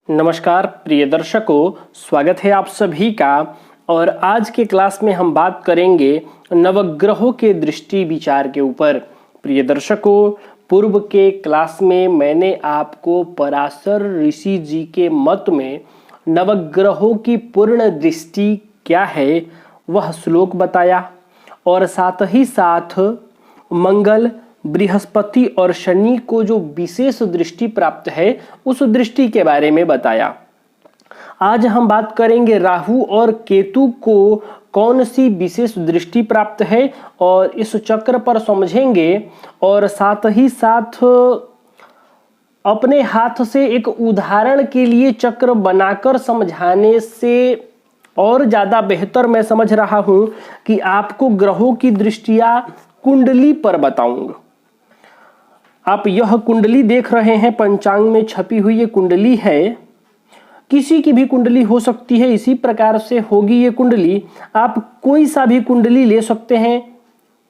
नमस्कार प्रिय दर्शकों, स्वागत है आप सभी का। और आज के क्लास में हम बात करेंगे नवग्रहों के दृष्टि विचार के ऊपर। प्रिय दर्शकों, पूर्व के क्लास में मैंने आपको पराशर ऋषि जी के मत में नवग्रहों की पूर्ण दृष्टि क्या है वह श्लोक बताया और साथ ही साथ मंगल, बृहस्पति और शनि को जो विशेष दृष्टि प्राप्त है उस दृष्टि के बारे में बताया। आज हम बात करेंगे राहु और केतु को कौन सी विशेष दृष्टि प्राप्त है और इस चक्र पर समझेंगे और साथ ही साथ अपने हाथ से एक उदाहरण के लिए चक्र बनाकर समझाने से और ज्यादा बेहतर मैं समझ रहा हूं कि आपको ग्रहों की दृष्टियां कुंडली पर बताऊंगा। आप यह कुंडली देख रहे हैं, पंचांग में छपी हुई ये कुंडली है। किसी की भी कुंडली हो सकती है, इसी प्रकार से होगी ये कुंडली। आप कोई सा भी कुंडली ले सकते हैं,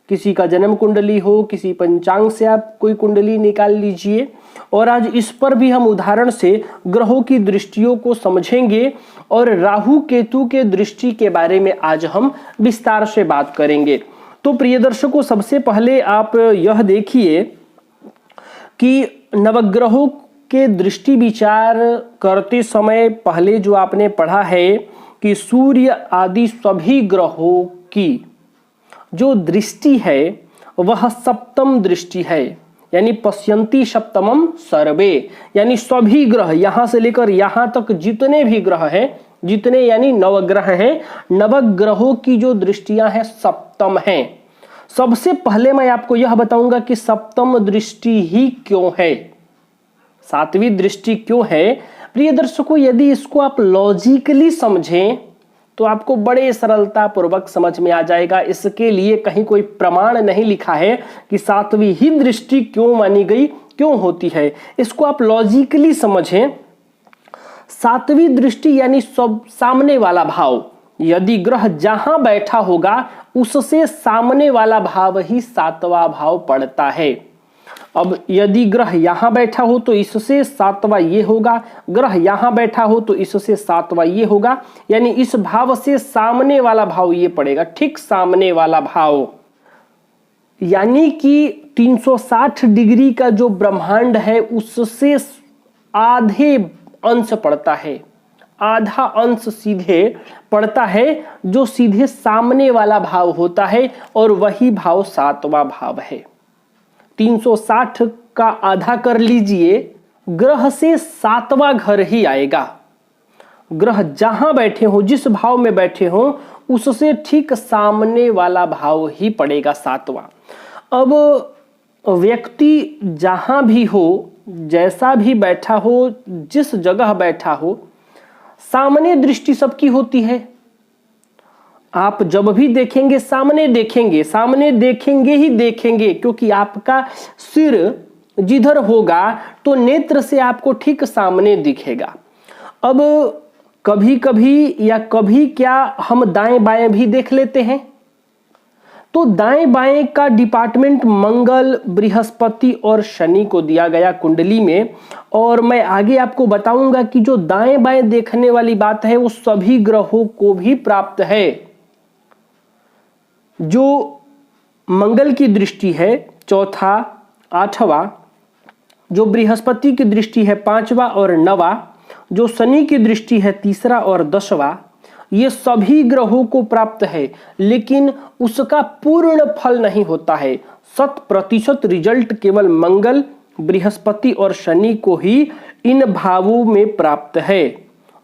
किसी का जन्म कुंडली हो, किसी पंचांग से आप कोई कुंडली निकाल लीजिए। और आज इस पर भी हम उदाहरण से ग्रहों की दृष्टियों को समझेंगे और राहु केतु के दृष्टि के बारे में आज हम विस्तार से बात करेंगे। तो प्रिय दर्शकों, सबसे पहले आप यह देखिए कि नवग्रहों के दृष्टि विचार करते समय पहले जो आपने पढ़ा है कि सूर्य आदि सभी ग्रहों की जो दृष्टि है वह सप्तम दृष्टि है, यानी पश्यन्ति सप्तमम सर्वे, यानी सभी ग्रह यहां से लेकर यहां तक जितने भी ग्रह हैं, जितने यानी नवग्रह हैं, नवग्रहों की जो दृष्टियां हैं सप्तम हैं। सबसे पहले मैं आपको यह बताऊंगा कि सप्तम दृष्टि ही क्यों है, सातवीं दृष्टि क्यों है। प्रिय दर्शकों, यदि इसको आप लॉजिकली समझें तो आपको बड़े सरलता पूर्वक समझ में आ जाएगा। इसके लिए कहीं कोई प्रमाण नहीं लिखा है कि सातवीं ही दृष्टि क्यों मानी गई, क्यों होती है। इसको आप लॉजिकली समझें। सातवीं दृष्टि यानी सब सामने वाला भाव, यदि ग्रह जहां बैठा होगा उससे सामने वाला भाव ही सातवां भाव पड़ता है। अब यदि ग्रह यहां बैठा हो तो इससे सातवां ये होगा, ग्रह यहां बैठा हो तो इससे सातवां ये होगा, यानी इस भाव से सामने वाला भाव ये पड़ेगा, ठीक सामने वाला भाव। यानी कि 360 डिग्री का जो ब्रह्मांड है उससे आधे अंश पड़ता है, आधा अंश सीधे पड़ता है, जो सीधे सामने वाला भाव होता है और वही भाव सातवां भाव है। 360 का आधा कर लीजिए, ग्रह से सातवां घर ही आएगा। ग्रह जहां बैठे हो, जिस भाव में बैठे हो, उससे ठीक सामने वाला भाव ही पड़ेगा सातवां। अब व्यक्ति जहां भी हो, जैसा भी बैठा हो, जिस जगह बैठा हो, सामने दृष्टि सबकी होती है। आप जब भी देखेंगे सामने देखेंगे, सामने देखेंगे ही देखेंगे, क्योंकि आपका सिर जिधर होगा तो नेत्र से आपको ठीक सामने दिखेगा। अब कभी कभी या कभी क्या हम दाएं बाएं भी देख लेते हैं, तो दाएं बाएं का डिपार्टमेंट मंगल, बृहस्पति और शनि को दिया गया कुंडली में। और मैं आगे आपको बताऊंगा कि जो दाएं बाएं देखने वाली बात है वो सभी ग्रहों को भी प्राप्त है। जो मंगल की दृष्टि है चौथा, आठवां, जो बृहस्पति की दृष्टि है पांचवा और नवा, जो शनि की दृष्टि है तीसरा और 10वां, ये सभी ग्रहों को प्राप्त है, लेकिन उसका पूर्ण फल नहीं होता है। 100% रिजल्ट केवल मंगल, बृहस्पति और शनि को ही इन भावों में प्राप्त है,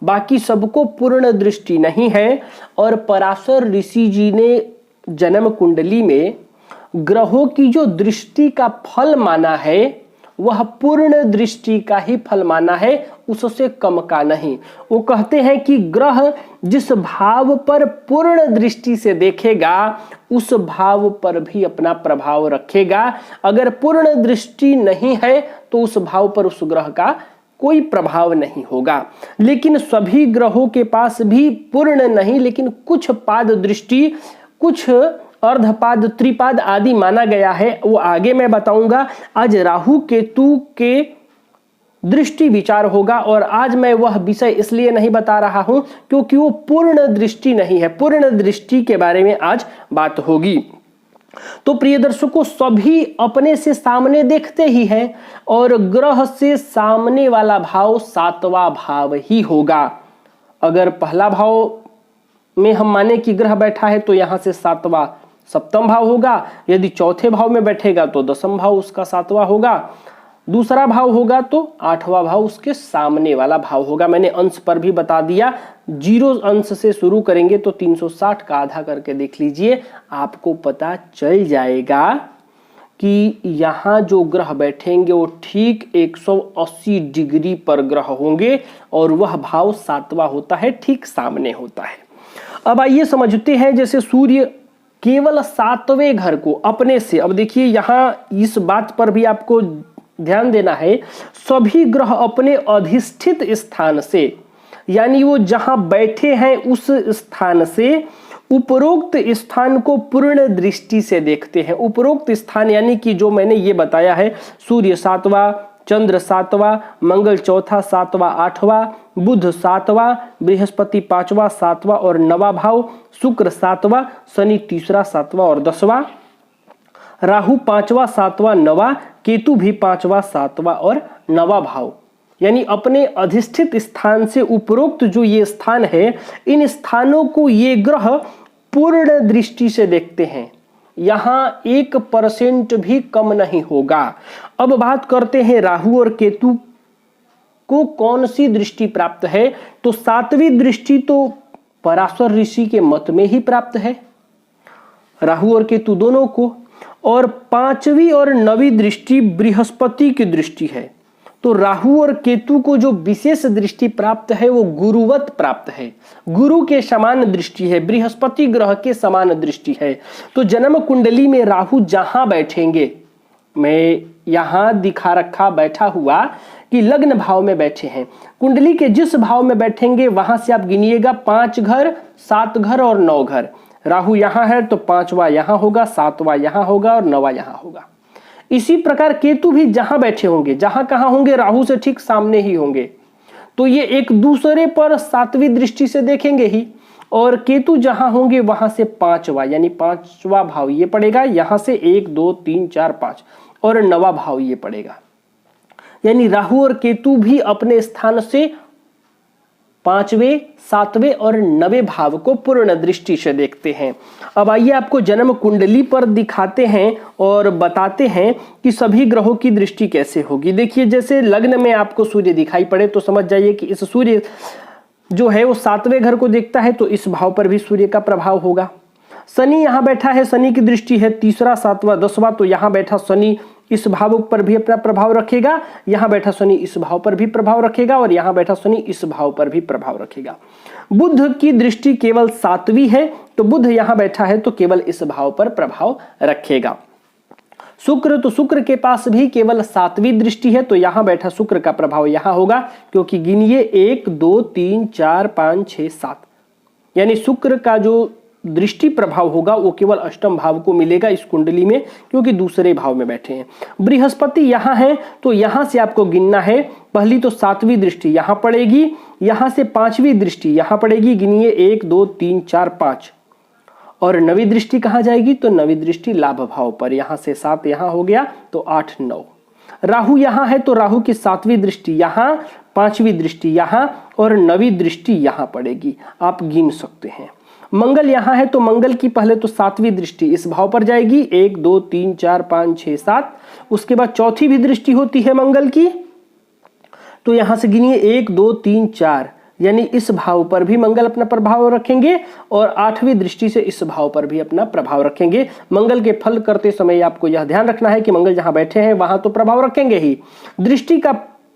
बाकी सबको पूर्ण दृष्टि नहीं है। और पराशर ऋषि जी ने जन्म कुंडली में ग्रहों की जो दृष्टि का फल माना है वह पूर्ण दृष्टि का ही फल माना है, उससे कम का नहीं। वो कहते हैं कि ग्रह जिस भाव पर पूर्ण दृष्टि से देखेगा उस भाव पर भी अपना प्रभाव रखेगा। अगर पूर्ण दृष्टि नहीं है तो उस भाव पर उस ग्रह का कोई प्रभाव नहीं होगा। लेकिन सभी ग्रहों के पास भी पूर्ण नहीं, लेकिन कुछ पाद दृष्टि, कुछ अर्धपाद, त्रिपाद आदि माना गया है, वो आगे मैं बताऊंगा। आज राहु केतु के दृष्टि विचार होगा। और आज मैं वह विषय इसलिए नहीं बता रहा हूं क्योंकि वो पूर्ण दृष्टि नहीं है। पूर्ण दृष्टि के बारे में आज बात होगी। तो प्रिय दर्शकों, सभी अपने से सामने देखते ही हैं और ग्रह से सामने वाला भाव सातवां भाव ही होगा। अगर पहला भाव में हम माने कि ग्रह बैठा है तो यहां से सातवां सप्तम भाव होगा। यदि चौथे भाव में बैठेगा तो दसम भाव उसका सातवां होगा। दूसरा भाव होगा तो आठवां भाव उसके सामने वाला भाव होगा। मैंने अंश पर भी बता दिया, 0 अंश से शुरू करेंगे तो 360 का आधा करके देख लीजिए, आपको पता चल जाएगा कि यहाँ जो ग्रह बैठेंगे वो ठीक 180 डिग्री पर ग्रह होंगे और वह भाव सातवां होता है, ठीक सामने होता है। अब आइए समझते हैं, जैसे सूर्य केवल सातवें घर को अपने से, अब देखिए यहाँ इस बात पर भी आपको ध्यान देना है, सभी ग्रह अपने अधिष्ठित स्थान से, यानी वो जहां बैठे हैं उस स्थान से उपरोक्त स्थान को पूर्ण दृष्टि से देखते हैं। उपरोक्त स्थान यानी कि जो मैंने ये बताया है, सूर्य सातवां, चंद्र सातवां, मंगल चौथा, सातवां आठवां, बुध सातवां, बृहस्पति पांचवां, सातवां और नवा भाव, शुक्र सातवां, शनि तीसरा, सातवां और दसवां, राहु पांचवा, सातवां, नवा, केतु भी पांचवा, सातवां और नवा भाव, यानी अपने अधिष्ठित स्थान से उपरोक्त जो ये स्थान है, इन स्थानों को ये ग्रह पूर्ण दृष्टि से देखते हैं। यहां 1% भी कम नहीं होगा। अब बात करते हैं राहु और केतु को कौन सी दृष्टि प्राप्त है, तो सातवीं दृष्टि तो पराशर ऋषि के मत में ही प्राप्त है, राहु और केतु दोनों को। और पांचवी और नवीं दृष्टि बृहस्पति की दृष्टि है। तो राहु और केतु को जो विशेष दृष्टि प्राप्त है वो गुरुवत प्राप्त है, गुरु के समान दृष्टि है, बृहस्पति ग्रह के समान दृष्टि है। तो जन्म कुंडली में राहु जहां बैठेंगे, मैं यहां दिखा रखा बैठा हुआ कि लग्न भाव में बैठे हैं, कुंडली के जिस भाव में बैठेंगे वहां से आप गिनिएगा 5 घर, 7 घर और 9 घर। राहु यहां है तो पांचवा यहां होगा, सातवां यहां होगा और नवा यहां होगा। इसी प्रकार केतु भी जहां बैठे होंगे, जहां कहां होंगे, राहु से ठीक सामने ही होंगे, तो ये एक दूसरे पर सातवीं दृष्टि से देखेंगे ही। और केतु जहां होंगे वहां से पांचवा, यानी पांचवा भाव ये पड़ेगा, यहां से 1 2 3 4 5 और नवा भाव ये पड़ेगा। यानी राहु और केतु भी अपने स्थान से 5वें, 7वें और 9वें भाव को पूर्ण दृष्टि से देखते हैं। अब आइए आपको जन्म कुंडली पर दिखाते हैं और बताते हैं कि सभी ग्रहों की दृष्टि कैसे होगी। देखिए, जैसे लग्न में आपको सूर्य दिखाई पड़े तो समझ जाइए कि इस सूर्य जो है वो 7वें घर को देखता है, तो इस भाव पर भी सूर्य का प्रभाव होगा। शनि यहाँ बैठा है, शनि की दृष्टि है तीसरा, सातवां, दसवां, तो यहाँ बैठा शनि इस भाव पर भी अपना प्रभाव रखेगा, यहाँ बैठा शनि इस भाव पर भी प्रभाव रखेगा और यहाँ बैठा शनि इस भाव पर भी प्रभाव रखेगा। बुध की दृष्टि केवल 7वीं है, तो बुध यहाँ बैठा है तो केवल इस भाव पर प्रभाव रखेगा। शुक्र, तो शुक्र के पास भी केवल 7वीं दृष्टि है, तो यहाँ बैठा शुक्र का प्रभाव यहाँ होगा, क्योंकि गिनिए 1 2 3 4 5 6 7, यानी शुक्र का जो दृष्टि प्रभाव होगा वो केवल अष्टम भाव को मिलेगा इस कुंडली में, क्योंकि दूसरे भाव में बैठे हैं। बृहस्पति यहाँ है तो यहाँ से आपको गिनना है, पहली तो 7वीं दृष्टि यहाँ पड़ेगी, यहाँ से 5वीं दृष्टि यहाँ पड़ेगी, गिनिए 1 2 3 4 5, और 9वीं दृष्टि कहाँ जाएगी, तो 9वीं दृष्टि लाभ भाव पर, यहाँ से 7 यहाँ हो गया तो 8 9। राहु यहाँ है तो राहु की 7वीं दृष्टि यहाँ, 5वीं दृष्टि यहाँ और 9वीं दृष्टि यहाँ पड़ेगी, आप गिन सकते हैं। मंगल यहाँ है तो मंगल की पहले तो 7वीं दृष्टि इस भाव पर जाएगी, 1 2 3 4 5 6 7, उसके बाद चौथी भी दृष्टि होती है मंगल की, तो यहां से गिनिए 1 2 3 4, यानी इस भाव पर भी मंगल अपना प्रभाव रखेंगे और 8वीं दृष्टि से इस भाव पर भी अपना प्रभाव रखेंगे। मंगल के फल करते समय आपको यह ध्यान रखना है कि मंगल जहां बैठे हैं वहां तो प्रभाव रखेंगे ही, दृष्टि का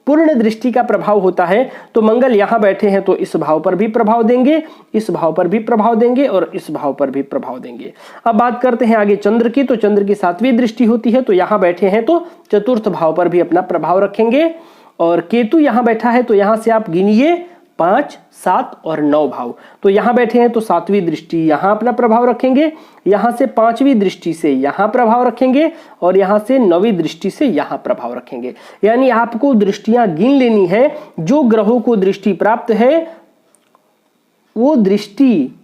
पूर्ण दृष्टि का प्रभाव होता है, तो मंगल यहाँ बैठे हैं तो इस भाव पर भी प्रभाव देंगे, इस भाव पर भी प्रभाव देंगे और इस भाव पर भी प्रभाव देंगे। अब बात करते हैं आगे चंद्र की, तो चंद्र की 7वीं दृष्टि होती है, तो यहाँ बैठे हैं तो चतुर्थ भाव पर भी अपना प्रभाव रखेंगे। और केतु यहाँ बैठा है तो यहाँ से आप गिनिए 5, 7 और 9 भाव। तो यहां बैठे हैं तो सातवीं दृष्टि यहां अपना प्रभाव रखेंगे, यहां से पांचवीं दृष्टि से यहां प्रभाव रखेंगे और यहां से नौवीं दृष्टि से यहां प्रभाव रखेंगे। यानी आपको दृष्टियां गिन लेनी है। जो ग्रहों को दृष्टि प्राप्त है वो दृष्टि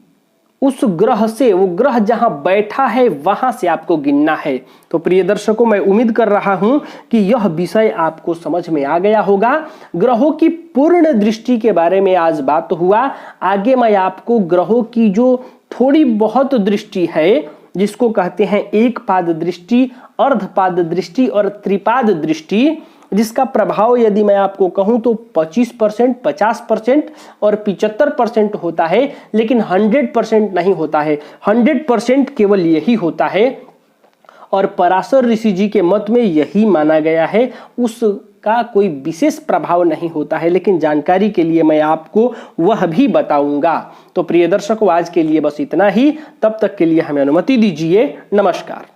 उस ग्रह से, वो ग्रह जहां बैठा है वहां से आपको गिनना है। तो प्रिय दर्शकों, मैं उम्मीद कर रहा हूं कि यह विषय आपको समझ में आ गया होगा। ग्रहों की पूर्ण दृष्टि के बारे में आज बात हुआ। आगे मैं आपको ग्रहों की जो थोड़ी बहुत दृष्टि है, जिसको कहते हैं एक पाद दृष्टि, अर्धपाद दृष्टि और त्रिपाद दृष्टि, जिसका प्रभाव यदि मैं आपको कहूं तो 25%, 50% और 75% होता है, लेकिन 100% नहीं होता है। 100% केवल यही होता है और पराशर ऋषि जी के मत में यही माना गया है। उसका कोई विशेष प्रभाव नहीं होता है, लेकिन जानकारी के लिए मैं आपको वह भी बताऊंगा। तो प्रिय दर्शकों, आज के लिए बस इतना ही। तब तक के लिए हमें अनुमति दीजिए। नमस्कार।